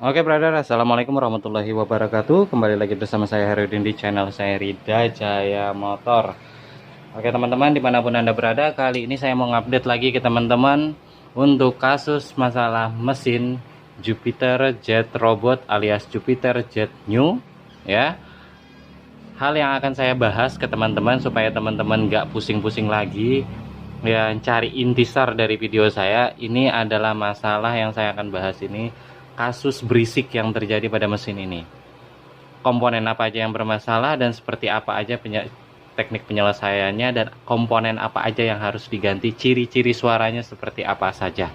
Oke brother, assalamualaikum warahmatullahi wabarakatuh. Kembali lagi bersama saya Herudin di channel saya Rida Jaya Motor. Oke teman-teman, dimanapun anda berada, kali ini saya mau ngupdate lagi ke teman-teman untuk kasus masalah mesin Jupiter Jet Robot alias Jupiter Jet New, ya. Hal yang akan saya bahas ke teman-teman supaya teman-teman nggak pusing-pusing lagi ya, cari intisar dari video saya. Ini adalah masalah yang saya akan bahas ini, kasus berisik yang terjadi pada mesin ini. Komponen apa aja yang bermasalah dan seperti apa aja teknik penyelesaiannya, dan komponen apa aja yang harus diganti, ciri-ciri suaranya seperti apa saja.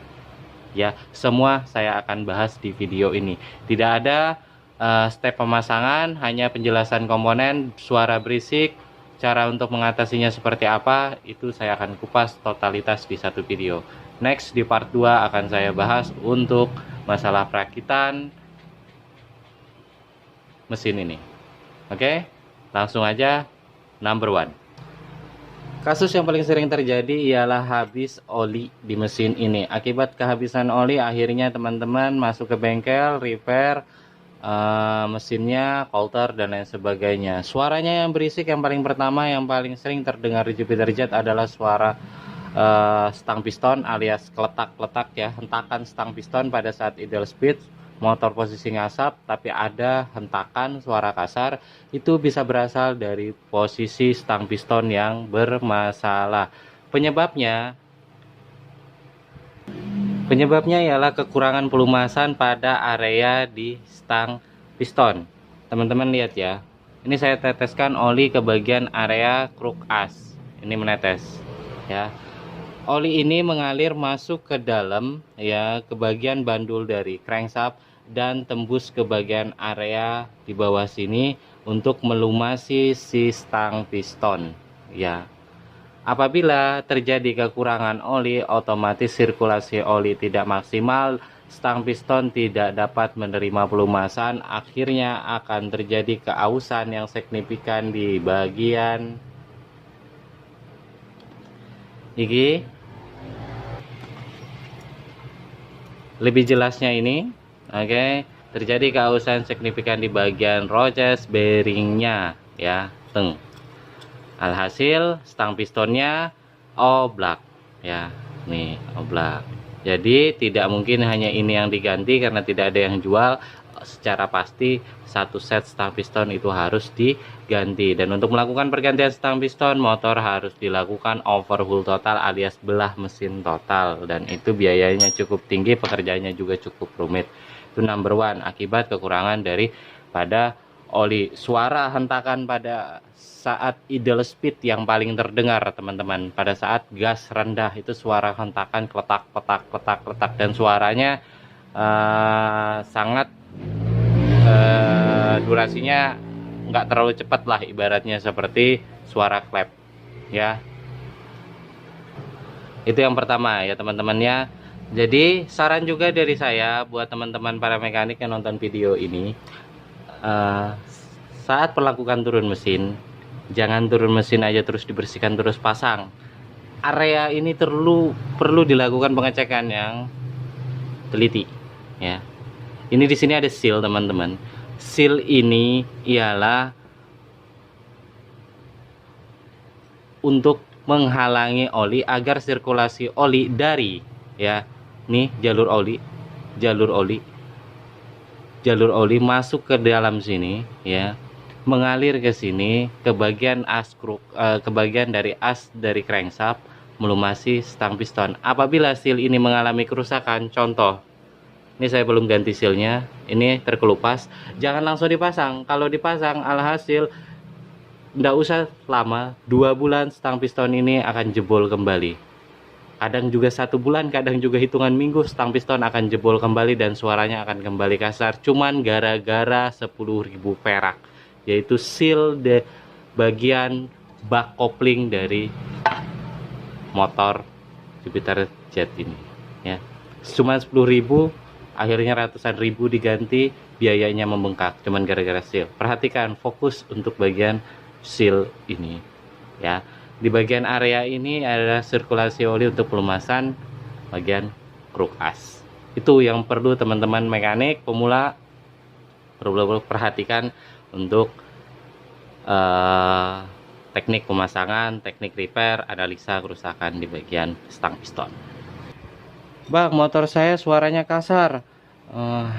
Ya, semua saya akan bahas di video ini. Tidak ada step pemasangan, hanya penjelasan komponen, suara berisik, cara untuk mengatasinya seperti apa, itu saya akan kupas totalitas di satu video. Next, di part 2 akan saya bahas untuk masalah perakitan mesin ini. Oke, langsung aja. Number 1, kasus yang paling sering terjadi ialah habis oli di mesin ini. Akibat kehabisan oli, akhirnya teman-teman masuk ke bengkel, repair mesinnya, coulter, dan lain sebagainya. Suaranya yang berisik yang paling pertama, yang paling sering terdengar di Jupiter Jet adalah suara stang piston alias kletak-kletak ya, hentakan stang piston pada saat idle speed. Motor posisi ngasap tapi ada hentakan suara kasar, itu bisa berasal dari posisi stang piston yang bermasalah. Penyebabnya ialah kekurangan pelumasan pada area di stang piston. Teman-teman lihat ya, ini saya teteskan oli ke bagian area kruk as, ini menetes ya. Oli ini mengalir masuk ke dalam ya, ke bagian bandul dari crankshaft dan tembus ke bagian area di bawah sini untuk melumasi si stang piston ya. Apabila terjadi kekurangan oli, otomatis sirkulasi oli tidak maksimal, stang piston tidak dapat menerima pelumasan, akhirnya akan terjadi keausan yang signifikan di bagian ini. Lebih jelasnya ini, oke, terjadi keausan signifikan di bagian roces bearingnya ya, teng. Alhasil stang pistonnya oblak ya, nih oblak. Jadi tidak mungkin hanya ini yang diganti karena tidak ada yang jual. Secara pasti satu set stang piston itu harus diganti, dan untuk melakukan pergantian stang piston, motor harus dilakukan overhaul total alias belah mesin total, dan itu biayanya cukup tinggi, pekerjaannya juga cukup rumit. Itu number 1, akibat kekurangan pada oli. Suara hentakan pada saat idle speed yang paling terdengar teman-teman, pada saat gas rendah itu suara hentakan kletak kletak kletak kletak, dan suaranya sangat durasinya nggak terlalu cepat lah, ibaratnya seperti suara klep ya. Itu yang pertama ya teman-teman ya. Jadi saran juga dari saya buat teman-teman para mekanik yang nonton video ini, saat melakukan turun mesin, jangan turun mesin aja terus dibersihkan terus pasang. Area ini perlu dilakukan pengecekan yang teliti ya. Ini di sini ada seal teman-teman. Seal ini ialah untuk menghalangi oli agar sirkulasi oli dari ya, nih jalur oli masuk ke dalam sini ya, mengalir ke sini ke bagian as kruk, ke bagian dari as dari crankshaft, melumasi stang piston. Apabila seal ini mengalami kerusakan, contoh ini saya belum ganti sealnya, ini terkelupas, jangan langsung dipasang. Kalau dipasang alhasil nggak usah lama, 2 bulan stang piston ini akan jebol kembali. Kadang juga 1 bulan, kadang juga hitungan minggu, stang piston akan jebol kembali dan suaranya akan kembali kasar, cuman gara-gara 10.000 perak, yaitu seal de bagian bak kopling dari motor Jupiter Jet ini ya. Cuma 10.000, akhirnya ratusan ribu diganti, biayanya membengkak cuman gara-gara seal. Perhatikan, fokus untuk bagian seal ini ya. Di bagian area ini ada sirkulasi oli untuk pelumasan bagian kruk as Itu yang perlu teman-teman mekanik pemula perlu perhatikan untuk teknik pemasangan, teknik repair, analisa kerusakan di bagian stang piston. Bang, motor saya suaranya kasar.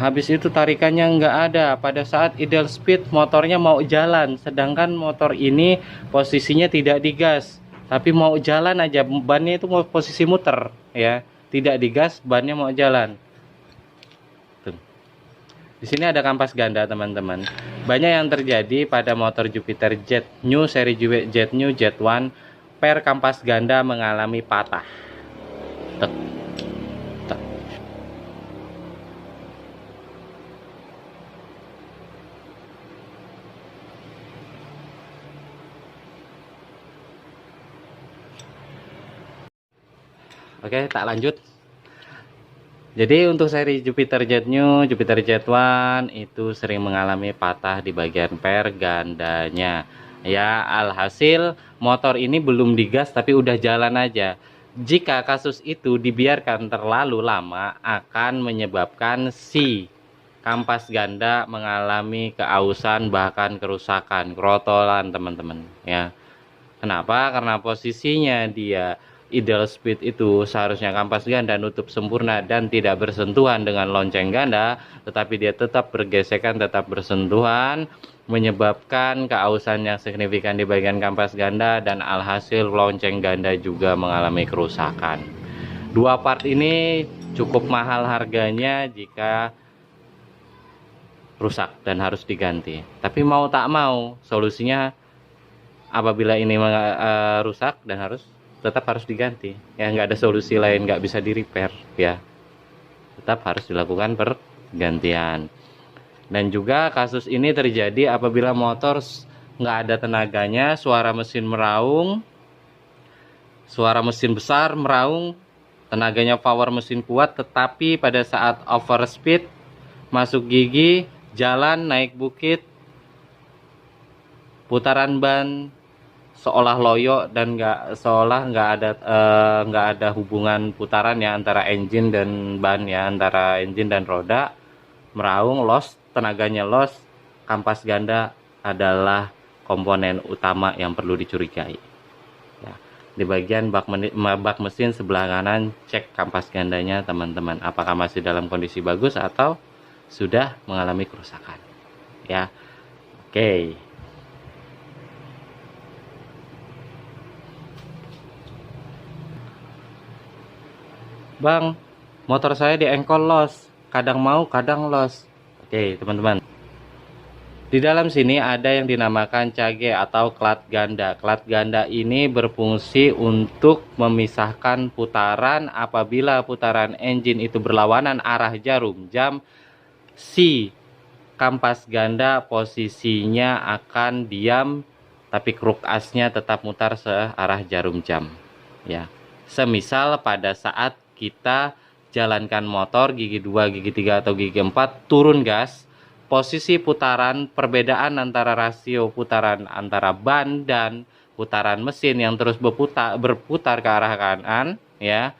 Habis itu tarikannya nggak ada. Pada saat idle speed motornya mau jalan, sedangkan motor ini posisinya tidak digas, tapi mau jalan aja. Bannya itu mau posisi muter, ya, tidak digas, bannya mau jalan. Tuh. Di sini ada kampas ganda, teman-teman. Banyak yang terjadi pada motor Jupiter Jet New, seri Jet New Jet One, per kampas ganda mengalami patah. Tek. Oke, tak lanjut. Jadi untuk seri Jupiter Jet New, Jupiter Jet One itu sering mengalami patah di bagian per gandanya. Ya, alhasil motor ini belum digas tapi udah jalan aja. Jika kasus itu dibiarkan terlalu lama akan menyebabkan si kampas ganda mengalami keausan bahkan kerusakan, kerotolan, teman-teman, ya. Kenapa? Karena posisinya dia idle speed itu seharusnya kampas ganda nutup sempurna dan tidak bersentuhan dengan lonceng ganda, tetapi dia tetap bergesekan, tetap bersentuhan, menyebabkan keausan yang signifikan di bagian kampas ganda dan alhasil lonceng ganda juga mengalami kerusakan. Dua part ini cukup mahal harganya jika rusak dan harus diganti. Tapi mau tak mau, solusinya apabila ini rusak dan tetap harus diganti, ya, nggak ada solusi lain, nggak bisa di repair, ya, tetap harus dilakukan pergantian. Dan juga kasus ini terjadi apabila motor nggak ada tenaganya, suara mesin meraung, suara mesin besar meraung, tenaganya power mesin kuat, tetapi pada saat overspeed masuk gigi, jalan, naik bukit, putaran ban seolah loyo dan nggak ada hubungan putaran ya antara engine dan ban, ya, antara engine dan roda, meraung, loss, tenaganya loss, kampas ganda adalah komponen utama yang perlu dicurigai, ya. Di bagian bak mesin sebelah kanan, cek kampas gandanya, teman-teman, apakah masih dalam kondisi bagus atau sudah mengalami kerusakan, ya. Oke. Bang, motor saya di engkol los, kadang mau kadang los. Oke, teman-teman, di dalam sini ada yang dinamakan cage atau klat ganda. Klat ganda ini berfungsi untuk memisahkan putaran. Apabila putaran engine itu berlawanan arah jarum jam, si kampas ganda posisinya akan diam, tapi kruk asnya tetap mutar searah jarum jam, ya. Semisal pada saat kita jalankan motor gigi 2, gigi 3 atau gigi 4, turun gas, posisi putaran, perbedaan antara rasio putaran antara ban dan putaran mesin yang terus berputar ke arah kanan, ya.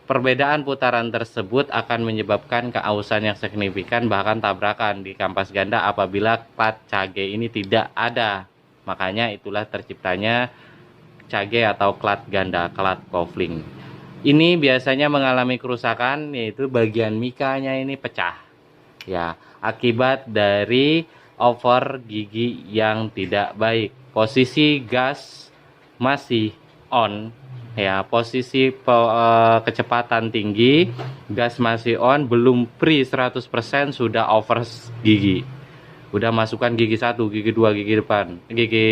Perbedaan putaran tersebut akan menyebabkan keausan yang signifikan, bahkan tabrakan di kampas ganda apabila klat cage ini tidak ada. Makanya itulah terciptanya cage atau klat ganda, klat kopling. Ini biasanya mengalami kerusakan, yaitu bagian mikanya ini pecah, ya, akibat dari over gigi yang tidak baik. Posisi gas masih on, ya, posisi kecepatan tinggi, gas masih on, belum free 100%, sudah over gigi. Udah masukkan gigi 1, gigi 2, gigi depan, gigi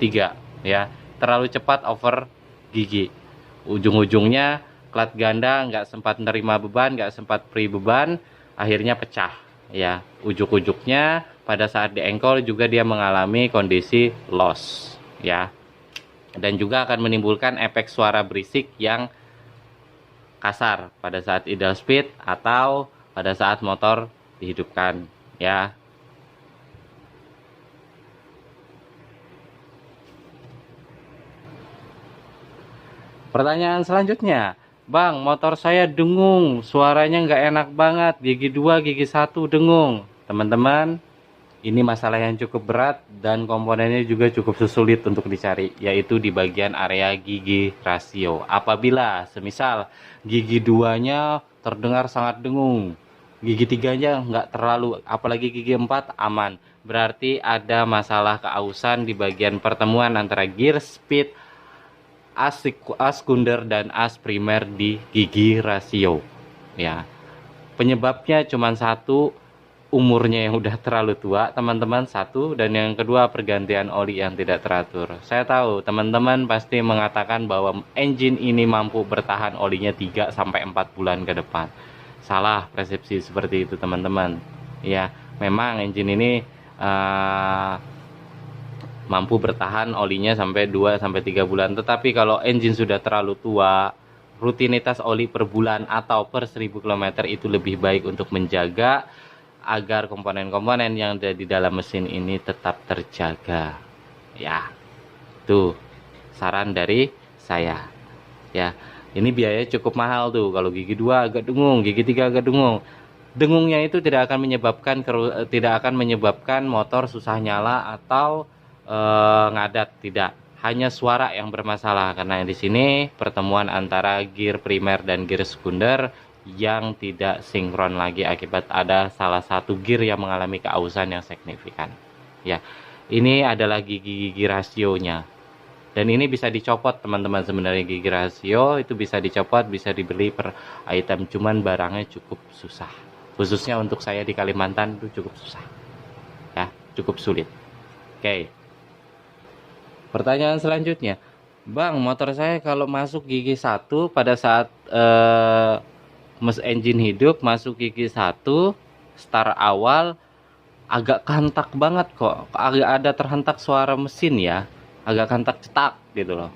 3, ya, terlalu cepat over gigi. Ujung-ujungnya klat ganda nggak sempat menerima beban, nggak sempat free beban, akhirnya pecah, ya. Ujuk-ujuknya pada saat di engkol juga dia mengalami kondisi loss, ya, dan juga akan menimbulkan efek suara berisik yang kasar pada saat idle speed atau pada saat motor dihidupkan, ya. Pertanyaan selanjutnya, Bang, motor saya dengung, suaranya nggak enak banget, gigi 2, gigi 1 dengung. Teman-teman, ini masalah yang cukup berat dan komponennya juga cukup sulit untuk dicari, yaitu di bagian area gigi rasio. Apabila semisal gigi 2-nya terdengar sangat dengung, gigi 3-nya nggak terlalu, apalagi gigi 4 aman. Berarti ada masalah keausan di bagian pertemuan antara gear speed, as sekunder dan as primer di gigi rasio. Ya, penyebabnya cuma satu, umurnya yang udah terlalu tua, teman-teman, satu, dan yang kedua pergantian oli yang tidak teratur. Saya tahu teman-teman pasti mengatakan bahwa engine ini mampu bertahan olinya 3 sampai 4 bulan ke depan. Salah persepsi seperti itu, teman-teman. Ya, memang engine ini mampu bertahan olinya sampai 2 sampai 3 bulan. Tetapi kalau engine sudah terlalu tua, rutinitas oli per bulan atau per 1000 km itu lebih baik untuk menjaga agar komponen-komponen yang ada di dalam mesin ini tetap terjaga. Ya, tuh saran dari saya. Ya, ini biaya cukup mahal tuh. Kalau gigi 2 agak dengung, gigi 3 agak dengung. Dengungnya itu tidak akan menyebabkan motor susah nyala atau ngadat, tidak. Hanya suara yang bermasalah karena di sini pertemuan antara gear primer dan gear sekunder yang tidak sinkron lagi akibat ada salah satu gear yang mengalami keausan yang signifikan. Ya, ini adalah gigi-gigi rasionya. Dan ini bisa dicopot, teman-teman. Sebenarnya gigi rasio itu bisa dicopot, bisa dibeli per item, cuman barangnya cukup susah. Khususnya untuk saya di Kalimantan itu cukup susah. Ya, cukup sulit. Oke. Pertanyaan selanjutnya, Bang, motor saya kalau masuk gigi 1 pada saat engine hidup, masuk gigi 1 start awal agak kantak banget kok. Agak ada terhentak suara mesin ya. Agak kantak cetak gitu loh.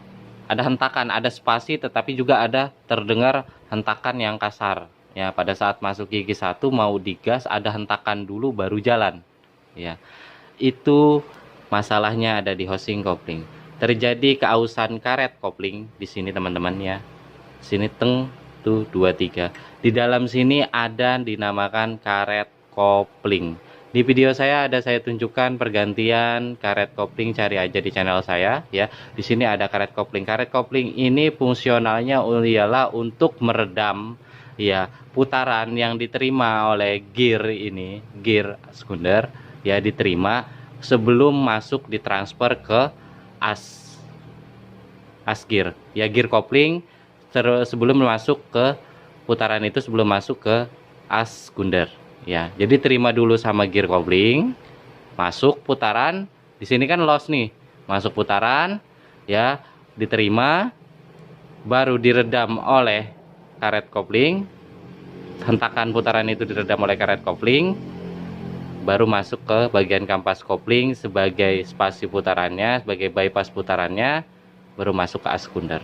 Ada hentakan, ada spasi, tetapi juga ada terdengar hentakan yang kasar. Ya, pada saat masuk gigi 1 mau digas ada hentakan dulu baru jalan. Ya. Itu masalahnya ada di housing kopling. Terjadi keausan karet kopling di sini, teman-teman ya. Sini teng tuh 23. Di dalam sini ada dinamakan karet kopling. Di video saya tunjukkan pergantian karet kopling, cari aja di channel saya ya. Di sini ada karet kopling. Karet kopling ini fungsionalnya ialah untuk meredam ya putaran yang diterima oleh gear ini, gear sekunder ya, diterima sebelum masuk ditransfer ke as gear ya, gear kopling sebelum masuk ke putaran itu, sebelum masuk ke as sekunder ya. Jadi terima dulu sama gear kopling, masuk putaran. Di sini kan loss nih, masuk putaran ya, diterima, baru diredam oleh karet kopling. Hentakan putaran itu diredam oleh karet kopling, baru masuk ke bagian kampas kopling sebagai spasi putarannya, sebagai bypass putarannya, baru masuk ke as sekunder.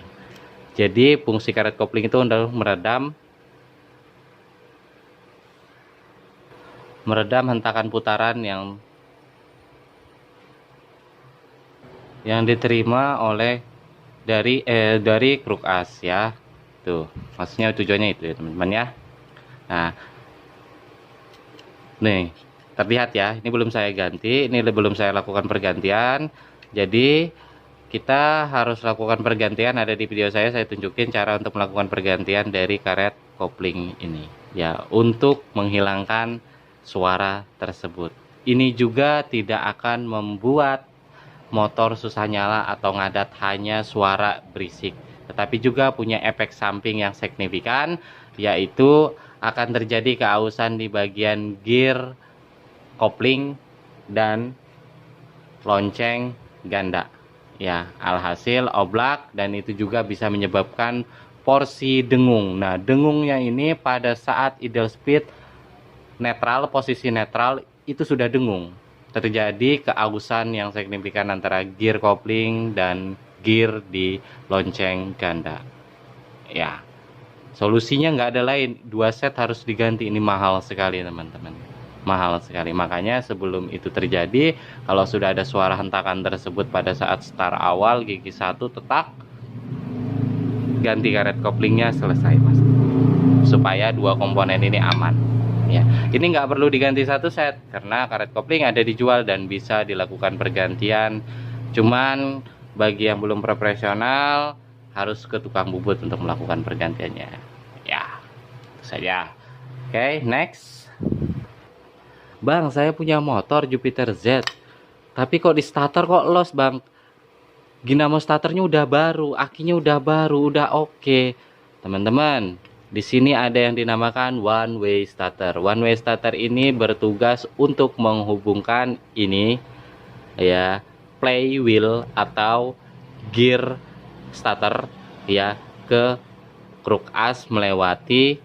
Jadi fungsi karet kopling itu untuk meredam hentakan putaran yang diterima oleh dari kruk as ya. Tuh, maksudnya tujuannya itu ya, teman-teman ya. Nah, nih terlihat ya, ini belum saya ganti, ini belum saya lakukan pergantian. Jadi kita harus lakukan pergantian, ada di video saya tunjukin cara untuk melakukan pergantian dari karet kopling ini ya, untuk menghilangkan suara tersebut. Ini juga tidak akan membuat motor susah nyala atau ngadat, hanya suara berisik, tetapi juga punya efek samping yang signifikan, yaitu akan terjadi keausan di bagian gear kopling dan lonceng ganda ya, alhasil oblak, dan itu juga bisa menyebabkan porsi dengung. Nah, dengungnya ini pada saat idle speed netral, posisi netral itu sudah dengung, terjadi keausan yang signifikan antara gear kopling dan gear di lonceng ganda ya. Solusinya nggak ada lain, 2 set harus diganti. Ini mahal sekali, teman-teman, mahal sekali. Makanya sebelum itu terjadi, kalau sudah ada suara hentakan tersebut pada saat start awal gigi 1 tetak, ganti karet koplingnya, selesai mas, supaya dua komponen ini aman ya. Ini nggak perlu diganti satu set karena karet kopling ada dijual dan bisa dilakukan pergantian. Cuman bagi yang belum profesional harus ke tukang bubut untuk melakukan pergantiannya ya, itu saja. Oke, next. Bang, saya punya motor Jupiter Z, tapi kok di starter kok los bang. Dinamo starternya udah baru, akinya udah baru, udah oke. Teman-teman, di sini ada yang dinamakan one way starter. One way starter ini bertugas untuk menghubungkan ini ya, play wheel atau gear starter ya ke kruk as melewati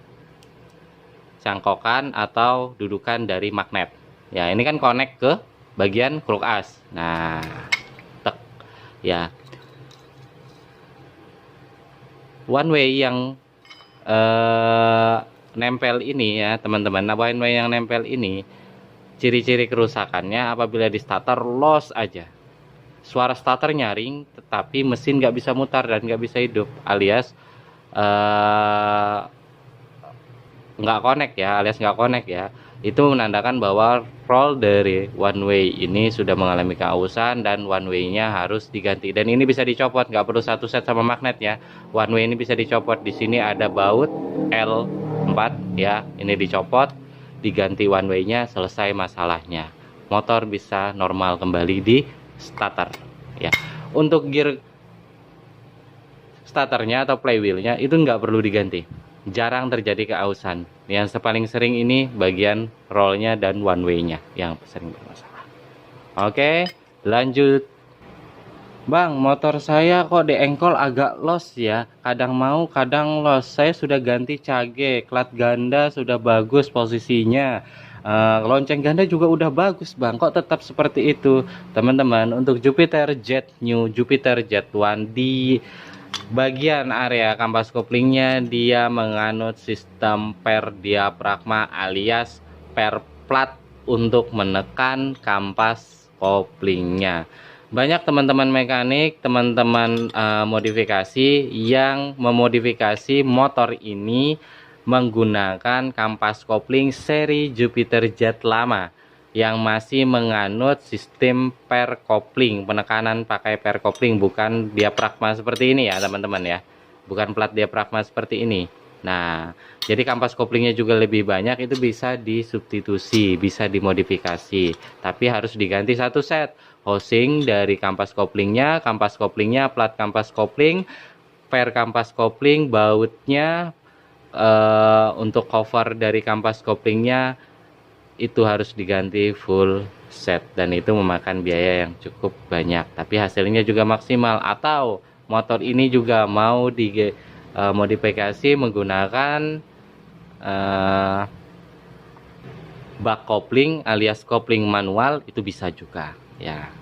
cangkokan atau dudukan dari magnet ya. Ini kan connect ke bagian kruk as. Nah, tek ya, one way yang nempel ini ya teman-teman. Nah, one way yang nempel ini ciri-ciri kerusakannya apabila di starter los aja, suara starter nyaring tetapi mesin nggak bisa mutar dan nggak bisa hidup, alias nggak connect ya, itu menandakan bahwa roll dari one way ini sudah mengalami keausan dan one way nya harus diganti. Dan ini bisa dicopot, nggak perlu satu set sama magnet ya. One way ini bisa dicopot. Di sini ada baut L4 ya, ini dicopot, diganti one way nya, selesai masalahnya, motor bisa normal kembali di starter ya. Untuk gear starternya atau flywheelnya itu nggak perlu diganti, jarang terjadi keausan. Yang paling sering ini bagian rollnya dan one way-nya yang sering bermasalah. Oke, lanjut. Bang, motor saya kok di engkol agak los ya, kadang mau kadang los. Saya sudah ganti cage, plat ganda sudah bagus posisinya, lonceng ganda juga udah bagus bang, kok tetap seperti itu. Teman-teman, untuk Jupiter Jet New, Jupiter Jet One, di bagian area kampas koplingnya dia menganut sistem per diafragma alias per plat untuk menekan kampas koplingnya. Banyak teman-teman mekanik, teman-teman modifikasi yang memodifikasi motor ini menggunakan kampas kopling seri Jupiter Jet lama yang masih menganut sistem per kopling, penekanan pakai per kopling, bukan diafragma seperti ini ya teman-teman ya, bukan plat diafragma seperti ini. Nah, jadi kampas koplingnya juga lebih banyak, itu bisa disubstitusi, bisa dimodifikasi, tapi harus diganti satu set housing dari kampas koplingnya, plat kampas kopling, per kampas kopling, bautnya, untuk cover dari kampas koplingnya itu harus diganti full set, dan itu memakan biaya yang cukup banyak, tapi hasilnya juga maksimal. Atau motor ini juga mau dimodifikasi menggunakan bak kopling alias kopling manual, itu bisa juga ya.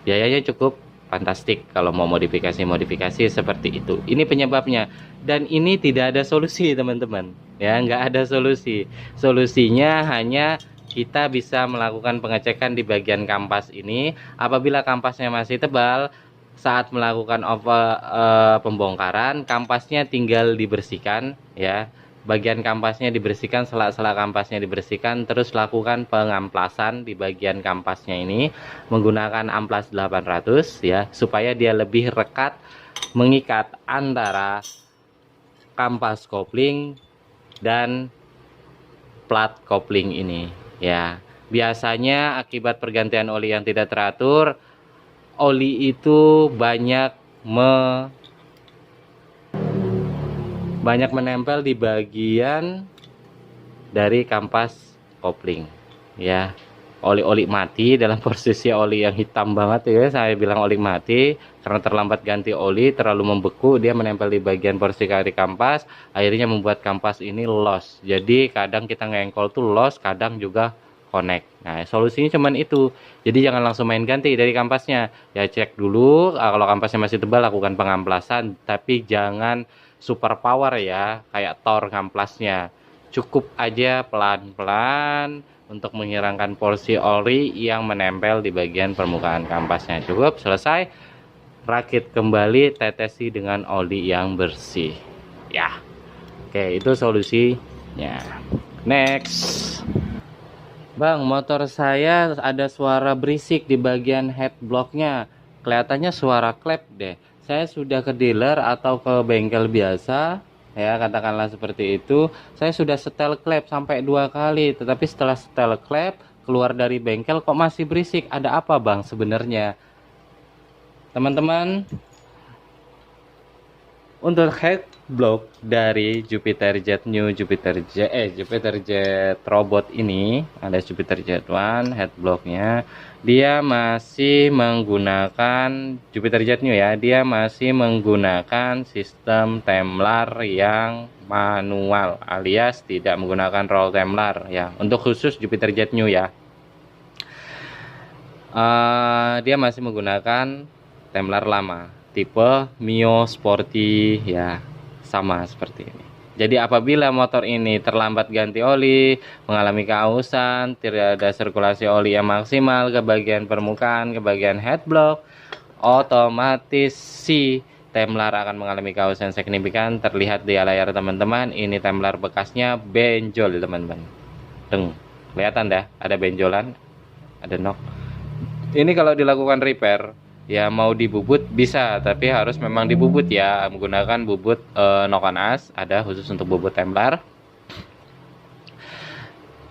Biayanya cukup fantastik kalau mau modifikasi seperti itu. Ini penyebabnya, dan ini tidak ada solusi teman-teman ya, nggak ada solusi. Solusinya hanya kita bisa melakukan pengecekan di bagian kampas ini. Apabila kampasnya masih tebal, saat melakukan pembongkaran, kampasnya tinggal dibersihkan ya, bagian kampasnya dibersihkan, sela-sela kampasnya dibersihkan, terus lakukan pengamplasan di bagian kampasnya ini menggunakan amplas 800 ya, supaya dia lebih rekat mengikat antara kampas kopling dan plat kopling ini ya. Biasanya akibat pergantian oli yang tidak teratur, oli itu banyak menempel di bagian dari kampas kopling ya. Oli-oli mati, dalam posisi oli yang hitam banget ya, saya bilang oli mati karena terlambat ganti oli, terlalu membeku, dia menempel di bagian porsi kari kampas, akhirnya membuat kampas ini loss. Jadi kadang kita ngengkol tuh loss, kadang juga connect. Nah, solusinya cuman itu. Jadi jangan langsung main ganti dari kampasnya ya, cek dulu, kalau kampasnya masih tebal lakukan pengamplasan, tapi jangan super power ya, kayak Thor kamplasnya. Cukup aja pelan-pelan untuk menghilangkan porsi oli yang menempel di bagian permukaan kampasnya. Cukup, selesai. rakit kembali, tetesi dengan oli yang bersih ya. Oke, itu solusinya. Next. Bang, motor saya ada suara berisik di bagian headblocknya. Kelihatannya suara klep deh. Saya sudah ke dealer atau ke bengkel biasa, ya katakanlah seperti itu. Saya sudah setel klep sampai 2 kali, tetapi setelah setel klep keluar dari bengkel kok masih berisik. Ada apa bang sebenarnya? Teman-teman, untuk headblock dari Jupiter Jet New Jupiter Jet Robot ini, ada Jupiter Jet One headblocknya, dia masih menggunakan Jupiter Jet New ya, dia masih menggunakan sistem temlar yang manual alias tidak menggunakan roll temlar ya. Untuk khusus Jupiter Jet New ya, dia masih menggunakan temlar lama tipe Mio Sporty ya, sama seperti ini. Jadi apabila motor ini terlambat ganti oli, mengalami keausan, tidak ada sirkulasi oli yang maksimal ke bagian permukaan, ke bagian headblock, otomatis si temlar akan mengalami keausan signifikan. Terlihat di layar teman-teman, ini temlar bekasnya benjol teman-teman. Kelihatan dah ada benjolan, ada nok. Ini kalau dilakukan repair ya, mau dibubut bisa, tapi harus memang dibubut ya, menggunakan bubut nokan as, ada khusus untuk bubut temlar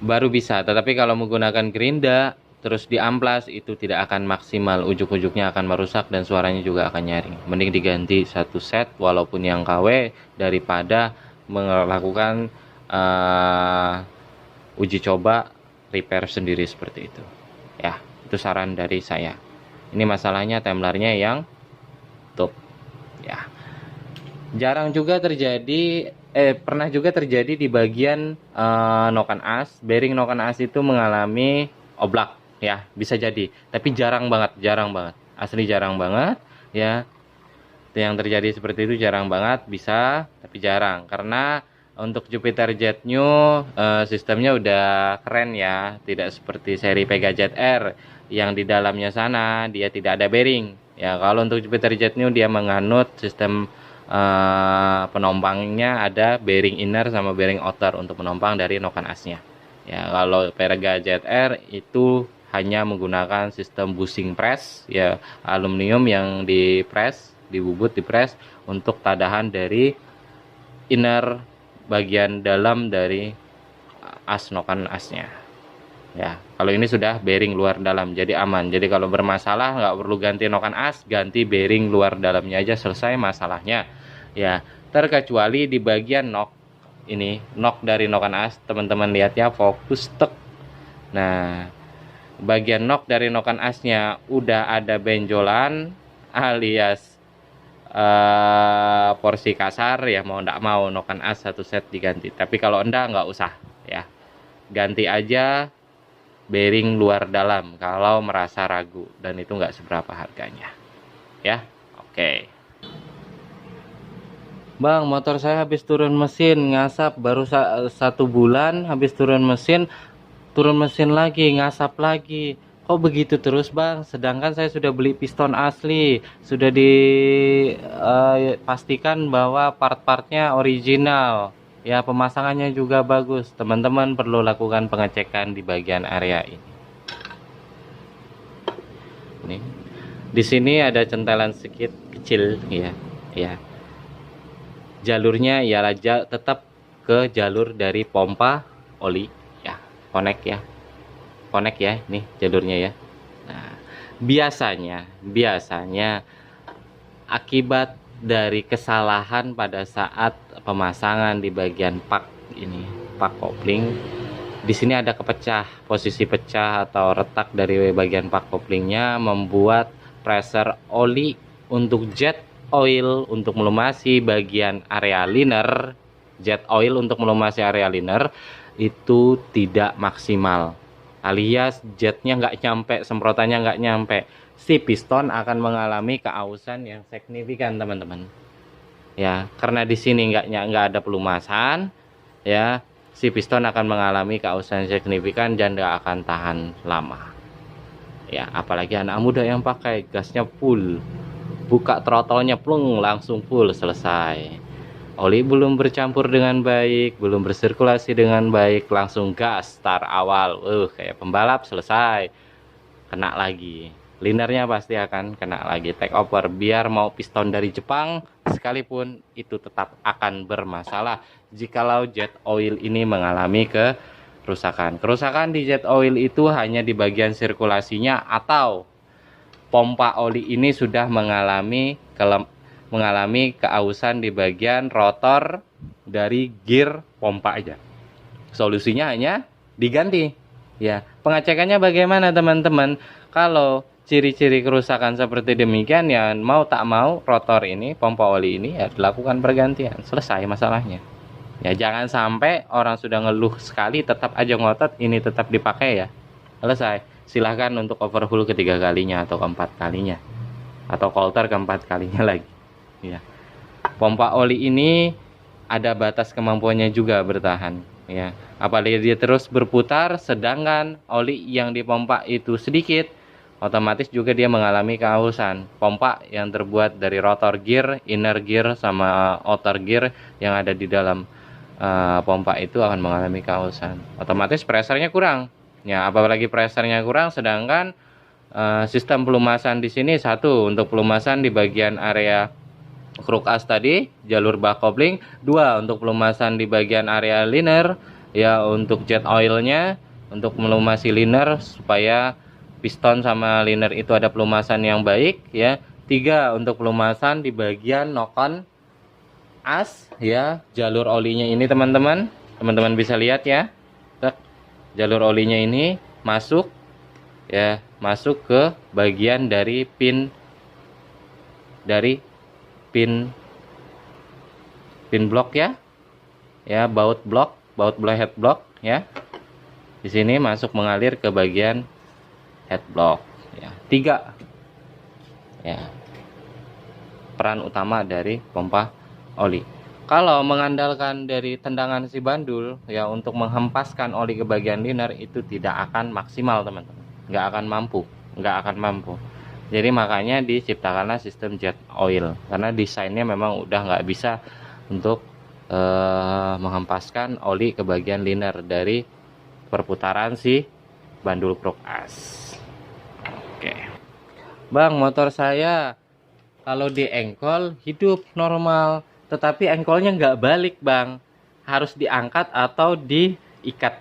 baru bisa. Tetapi kalau menggunakan gerinda terus diamplas itu tidak akan maksimal, ujuk-ujuknya akan merusak dan suaranya juga akan nyaring. Mending diganti satu set walaupun yang KW daripada melakukan uji coba repair sendiri seperti itu ya. Itu saran dari saya. Ini masalahnya temlarnya yang top ya. Jarang juga terjadi, pernah juga terjadi di bagian noken as, bearing noken as itu mengalami oblak ya, bisa jadi. Tapi jarang banget, asli jarang banget ya. Yang terjadi seperti itu jarang banget, bisa tapi jarang. Karena untuk Jupiter Jet New sistemnya udah keren ya, tidak seperti seri Pega Jet R yang di dalamnya sana dia tidak ada bearing ya. Kalau untuk Jupiter Jet New dia menganut sistem penompangnya ada bearing inner sama bearing outer untuk penompang dari noken asnya ya. Kalau Pega Jet R itu hanya menggunakan sistem bushing press ya, aluminium yang dibubut untuk tadahan dari inner bagian dalam dari as noken asnya ya. Kalau ini sudah bearing luar dalam, jadi aman. Jadi kalau bermasalah nggak perlu ganti noken as, ganti bearing luar dalamnya aja, selesai masalahnya ya. Terkecuali di bagian nok ini, nok dari noken as, teman-teman lihat ya, fokus tek. Nah, bagian nok dari noken asnya udah ada benjolan alias porsi kasar ya, mau ndak mau noken as satu set diganti. Tapi kalau enggak, nggak usah ya, ganti aja bearing luar dalam kalau merasa ragu, dan itu nggak seberapa harganya ya. Oke. Bang, motor saya habis turun mesin ngasap, baru 1 bulan habis turun mesin lagi ngasap lagi. Kok begitu terus bang? Sedangkan saya sudah beli piston asli, sudah dipastikan bahwa part-partnya original ya, pemasangannya juga bagus. Teman-teman perlu lakukan pengecekan di bagian area ini. Nih, di sini ada centelan sedikit kecil ya, ya. Jalurnya ialah tetap ke jalur dari pompa oli ya, connect ya, nih jalurnya ya. Nah, biasanya akibat dari kesalahan pada saat pemasangan di bagian pak ini, pak kopling, di sini ada posisi pecah atau retak dari bagian pak koplingnya, membuat pressure oli untuk jet oil untuk melumasi bagian area liner, jet oil untuk melumasi area liner itu tidak maksimal, alias jetnya nggak nyampe, semprotannya nggak nyampe. Si piston akan mengalami keausan yang signifikan teman-teman ya, karena di sini nggak ada pelumasan ya, si piston akan mengalami keausan signifikan dan nggak akan tahan lama ya. Apalagi anak muda yang pakai gasnya full buka throttle-nya plung, langsung full, selesai. Oli belum bercampur dengan baik, belum bersirkulasi dengan baik, langsung gas start awal, kayak pembalap, selesai, kena lagi. Linernya pasti akan kena lagi, take over. Biar mau piston dari Jepang sekalipun, itu tetap akan bermasalah jikalau jet oil ini mengalami kerusakan. Kerusakan di jet oil itu hanya di bagian sirkulasinya, atau pompa oli ini sudah mengalami keausan di bagian rotor dari gear pompa aja. Solusinya hanya diganti. Ya, pengecekannya bagaimana teman-teman? Kalau ciri-ciri kerusakan seperti demikian, ya mau tak mau rotor ini, pompa oli ini ya dilakukan pergantian. Selesai masalahnya. Ya, jangan sampai orang sudah ngeluh sekali tetap aja ngotot ini tetap dipakai ya. Selesai. Silahkan untuk overhaul ketiga kalinya atau keempat kalinya, atau coulter keempat kalinya lagi. Ya. Pompa oli ini ada batas kemampuannya juga bertahan. Ya. Apalagi dia terus berputar, sedangkan oli yang dipompa itu sedikit, otomatis juga dia mengalami keausan. Pompa yang terbuat dari rotor gear, inner gear, sama outer gear yang ada di dalam pompa itu akan mengalami keausan. Otomatis pressernya kurang. Ya, apalagi pressernya kurang, sedangkan sistem pelumasan di sini satu untuk pelumasan di bagian area kruk as tadi, jalur bak kopling, dua untuk pelumasan di bagian area liner, ya untuk jet oilnya, untuk melumasi liner supaya piston sama liner itu ada pelumasan yang baik, ya. Tiga untuk pelumasan di bagian nokon as, ya, jalur olinya ini teman-teman bisa lihat ya. Jalur olinya ini masuk, ya, masuk ke bagian dari pin blok ya, baut head block ya. Di sini masuk mengalir ke bagian head block ya. Tiga ya peran utama dari pompa oli. Kalau mengandalkan dari tendangan si bandul ya untuk menghempaskan oli ke bagian liner, itu tidak akan maksimal teman-teman, nggak akan mampu. Jadi makanya diciptakanlah sistem jet oil, karena desainnya memang udah nggak bisa untuk menghempaskan oli ke bagian liner dari perputaran si bandul kruk as. Oke, Bang, motor saya kalau di engkol hidup normal, tetapi engkolnya nggak balik, Bang. Harus diangkat atau diikat.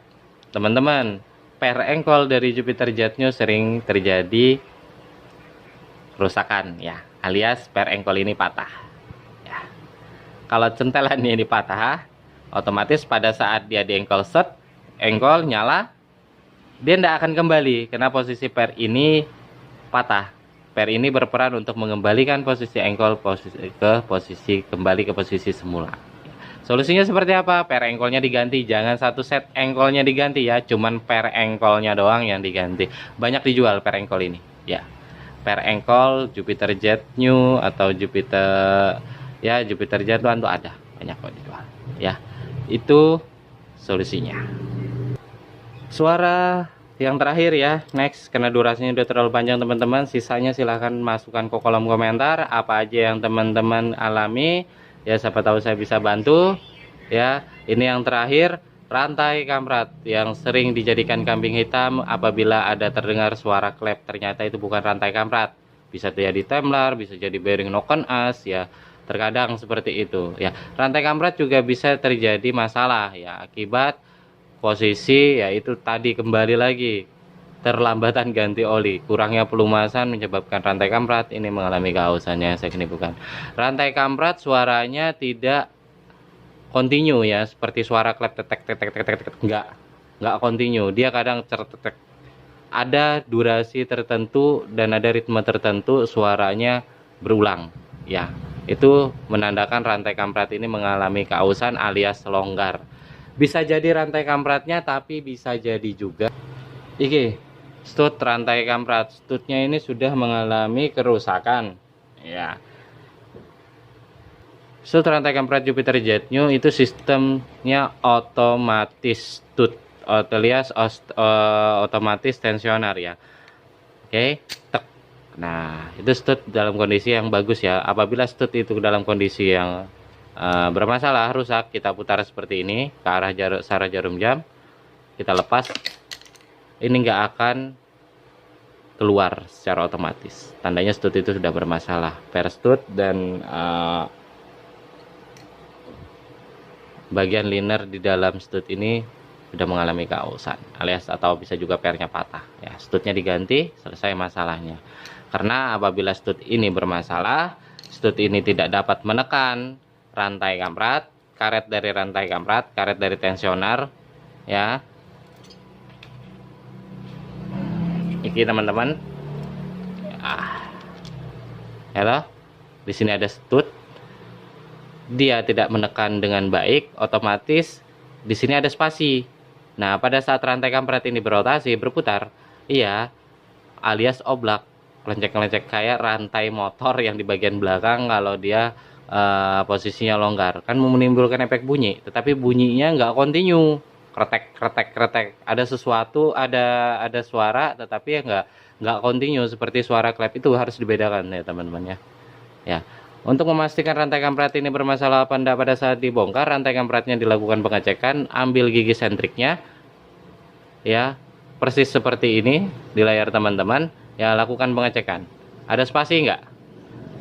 Teman-teman, per engkol dari Jupiter Jet New sering terjadi kerusakan ya, alias per engkol ini patah. Ya. Kalau centelan ini patah, otomatis pada saat dia di engkol set, engkol nyala, dia tidak akan kembali karena posisi per ini patah. Per ini berperan untuk mengembalikan posisi engkol kembali ke posisi semula. Solusinya seperti apa? Per engkolnya diganti, jangan satu set engkolnya diganti ya, cuman per engkolnya doang yang diganti. Banyak dijual per engkol ini, ya. Per engkol Jupiter Jet New atau Jupiter Jet One tuh ada, banyak kok dijual, ya. Itu solusinya. Suara yang terakhir ya, next, karena durasinya udah terlalu panjang teman-teman, sisanya silahkan masukkan ke kolom komentar apa aja yang teman-teman alami ya, siapa tahu saya bisa bantu ya. Ini yang terakhir, rantai kamrat yang sering dijadikan kambing hitam apabila ada terdengar suara klep, ternyata itu bukan rantai kamrat, bisa jadi temlar, bisa jadi bearing nokon as ya, terkadang seperti itu ya. Rantai kamrat juga bisa terjadi masalah ya akibat posisi, yaitu tadi kembali lagi terlambatan ganti oli, kurangnya pelumasan menyebabkan rantai kamrat ini mengalami keausannya. Ini bukan rantai kamrat, suaranya tidak kontinu ya, seperti suara klep tetek tetek tetek tetek, enggak kontinu, dia kadang tertetek, ada durasi tertentu dan ada ritme tertentu suaranya berulang ya. Itu menandakan rantai kamrat ini mengalami keausan alias longgar. Bisa jadi rantai kampratnya, tapi bisa jadi juga stud rantai kamprat, studnya ini sudah mengalami kerusakan ya. Stud rantai kamprat Jupiter Jet New itu sistemnya otomatis stud, alias otomatis tensioner ya. Oke, tek, Nah, itu stud dalam kondisi yang bagus ya. Apabila stud itu dalam kondisi yang bermasalah, rusak, kita putar seperti ini ke arah sarah jarum jam, kita lepas, ini nggak akan keluar secara otomatis. Tandanya stud itu sudah bermasalah. Per stud dan bagian liner di dalam stud ini sudah mengalami keausan, alias atau bisa juga pernya patah. Ya, studnya diganti, selesai masalahnya. Karena apabila stud ini bermasalah, stud ini tidak dapat menekan rantai kamprat, karet dari rantai kamprat, karet dari tensioner, ya. Ini teman-teman, ya, di sini ada stud, dia tidak menekan dengan baik, otomatis di sini ada spasi. Nah, pada saat rantai kampret ini berotasi, berputar, iya, alias oblak, lencek-lencek kayak rantai motor yang di bagian belakang kalau dia posisinya longgar, kan menimbulkan efek bunyi, tetapi bunyinya nggak kontinu, kretek kretek kretek, ada sesuatu, ada suara, tetapi ya nggak kontinu seperti suara klep. Itu harus dibedakan ya teman-teman ya. Untuk memastikan rantai kampret ini bermasalah apa enggak pada saat dibongkar, rantai kampretnya dilakukan pengecekan, ambil gigi sentriknya ya, persis seperti ini di layar teman-teman ya, lakukan pengecekan. Ada spasi enggak?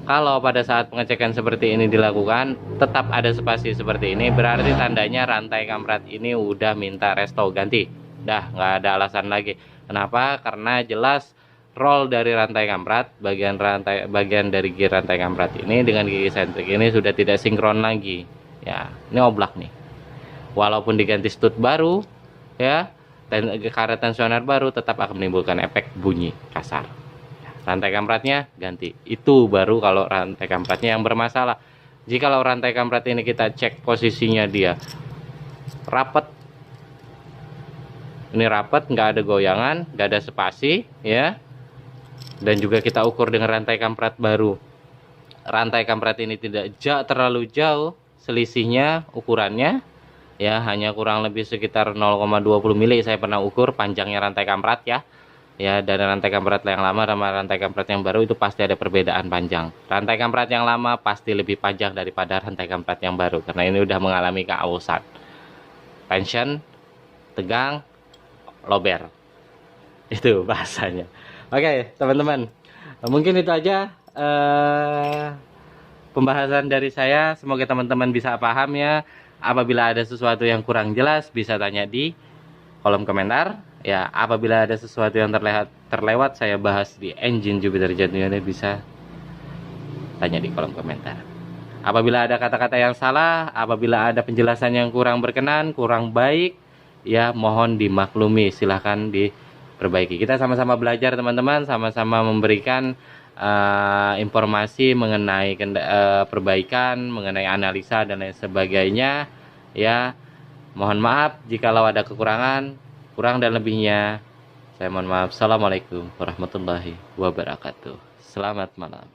Kalau pada saat pengecekan seperti ini dilakukan tetap ada spasi seperti ini, berarti tandanya rantai kampret ini udah minta resto, ganti. Dah nggak ada alasan lagi. Kenapa? Karena jelas roll dari rantai kampret, bagian dari gigi rantai kampret ini dengan gigi sentrik ini sudah tidak sinkron lagi. Ya, ini oblak nih. Walaupun diganti stud baru, ya, karet tensioner baru, tetap akan menimbulkan efek bunyi kasar. Rantai kampretnya ganti. Itu baru kalau rantai kampretnya yang bermasalah. Jikalau rantai kampret ini kita cek posisinya dia rapat, ini rapat, nggak ada goyangan, nggak ada spasi, ya. Dan juga kita ukur dengan rantai kampret baru. Rantai kampret ini tidak terlalu jauh selisihnya ukurannya, ya, hanya kurang lebih sekitar 0,20 mili. Saya pernah ukur panjangnya rantai kampret ya. Ya, dari rantai kampret yang lama sama rantai kampret yang baru itu pasti ada perbedaan panjang. Rantai kampret yang lama pasti lebih panjang daripada rantai kampret yang baru, karena ini udah mengalami keausan, tension, tegang, lober, itu bahasanya. Oke teman-teman, mungkin itu aja pembahasan dari saya. Semoga teman-teman bisa paham ya. Apabila ada sesuatu yang kurang jelas bisa tanya di kolom komentar. Ya, apabila ada sesuatu yang terlewat saya bahas di engine Jupiter Jet ini, bisa tanya di kolom komentar. Apabila ada kata-kata yang salah, apabila ada penjelasan yang kurang berkenan, kurang baik, ya mohon dimaklumi, silahkan diperbaiki. Kita sama-sama belajar teman-teman, sama-sama memberikan informasi mengenai perbaikan, mengenai analisa dan lain sebagainya. Ya, mohon maaf jikalau ada kekurangan. Kurang dan lebihnya saya mohon maaf. Assalamualaikum warahmatullahi wabarakatuh. Selamat malam.